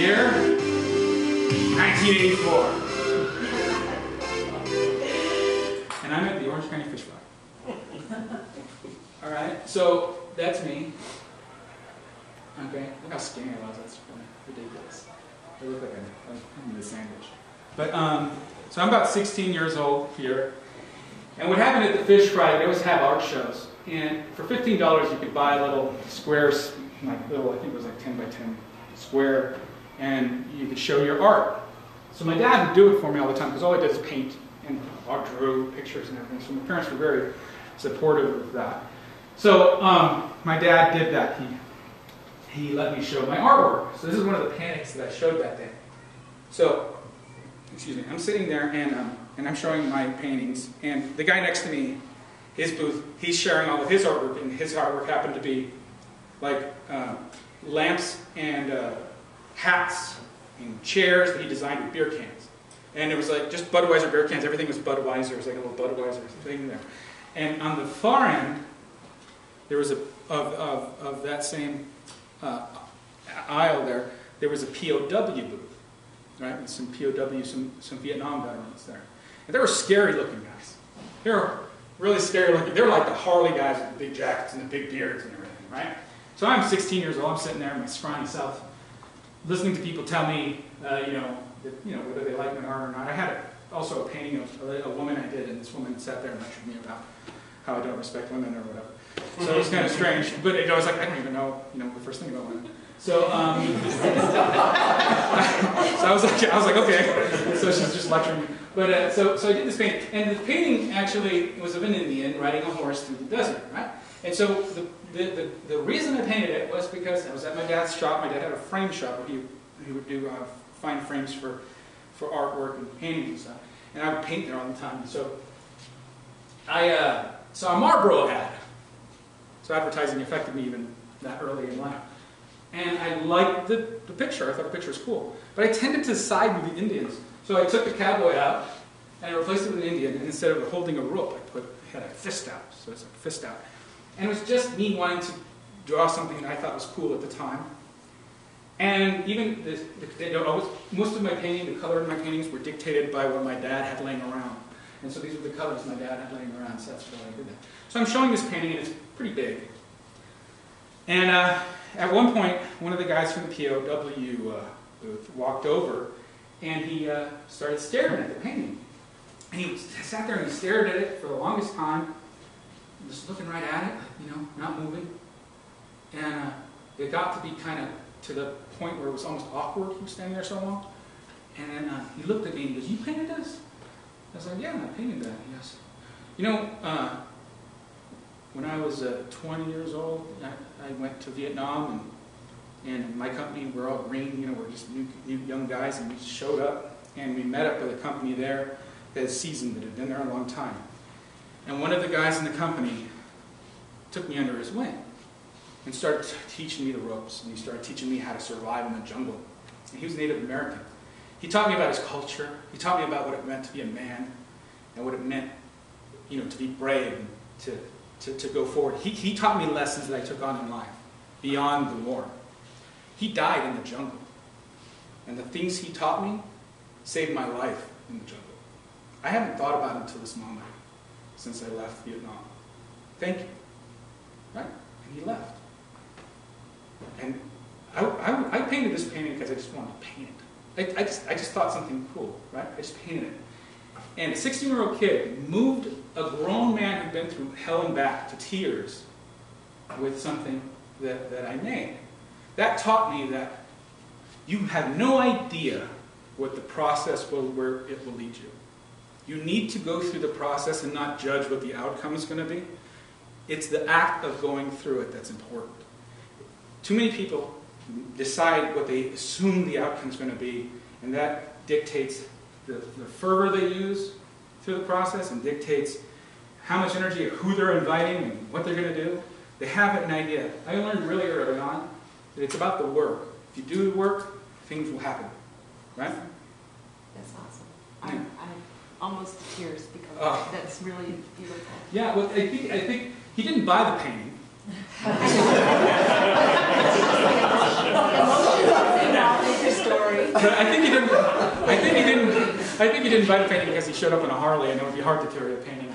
year 1984. And I'm at the Orange County Fish Fry. All right, so that's me. Okay, look how skinny I was. That's ridiculous. I look like I'm in a sandwich. But so I'm about 16 years old here. And what happened at the Fish Fry, they always have art shows. And for $15, you could buy little squares, like little, I think it was like 10 by 10 square, and you could show your art. So my dad would do it for me all the time, because all I did is paint and art, drew pictures and everything. So my parents were very supportive of that. So my dad did that. He let me show my artwork. So this is one of the paintings that I showed that day. So, excuse me, I'm sitting there and I'm showing my paintings, and the guy next to me, his booth, he's sharing all of his artwork, and his artwork happened to be like lamps and hats and chairs that he designed with beer cans. And it was like just Budweiser beer cans, everything was Budweiser, it was like a little Budweiser thing there. And on the far end, there was of that same aisle there was a POW booth, right? With some POW, some Vietnam veterans there. And they were scary looking guys. They were really scary looking. They were like the Harley guys with the big jackets and the big beards and everything, right? So I'm 16 years old. I'm sitting there in my scrawny self, listening to people tell me, whether they like my art or not. I had also a painting of a woman I did, and this woman sat there and lectured me about how I don't respect women or whatever. So it was kind of strange, but I was like, I don't even know, the first thing about women. So, so I was like, okay. So she's just lecturing me. But so I did this painting, and the painting actually was of an Indian riding a horse through the desert, right? And so the reason I painted it was because I was at my dad's shop. My dad had a frame shop where he would do fine frames for artwork and paintings and stuff, and I would paint there all the time. And so I saw a Marlboro ad. So advertising affected me even that early in life. And I liked the picture. I thought the picture was cool. But I tended to side with the Indians. So I took the cowboy out, and I replaced it with an Indian. And instead of holding a rope, I had a fist out. So it's like a fist out. And it was just me wanting to draw something that I thought was cool at the time. And even most of my painting, the color in my paintings were dictated by what my dad had laying around. And so these were the colors my dad had laying around. So that's why I did that. So I'm showing this painting, and it's pretty big. And at one point, one of the guys from the POW booth walked over, and he started staring at the painting. And he sat there and he stared at it for the longest time, just looking right at it, not moving. And it got to be kind of to the point where it was almost awkward. He was standing there so long. And then he looked at me and he goes, "You painted this?" I was like, "Yeah, I painted that." He goes, when I was 20 years old, I went to Vietnam, and my company, we're all green, we're just new young guys, and we showed up, and we met up with a company there that is seasoned, that had been there a long time. And one of the guys in the company took me under his wing and started teaching me the ropes, and he started teaching me how to survive in the jungle. And he was Native American. He taught me about his culture. He taught me about what it meant to be a man, and what it meant, to be brave and to go forward. He taught me lessons that I took on in life, beyond the war. He died in the jungle. And the things he taught me saved my life in the jungle. I haven't thought about it until this moment, since I left Vietnam. Thank you. Right? And he left. And I painted this painting because I just wanted to paint it. I just thought something cool, right? I just painted it. And a 16-year-old kid moved a grown man who'd been through hell and back to tears with something that I made. That taught me that you have no idea what the process where it will lead you. You need to go through the process and not judge what the outcome is going to be. It's the act of going through it that's important. Too many people decide what they assume the outcome is going to be, and that dictates the fervor they use through the process, and dictates how much energy, who they're inviting, and what they're going to do. They have an idea. I learned really early on that it's about the work. If you do the work, things will happen. Right? That's awesome. I'm almost to tears because that's really beautiful. Yeah, well, I think he didn't buy the painting. But I think he didn't buy the painting because he showed up on a Harley, and it would be hard to carry a painting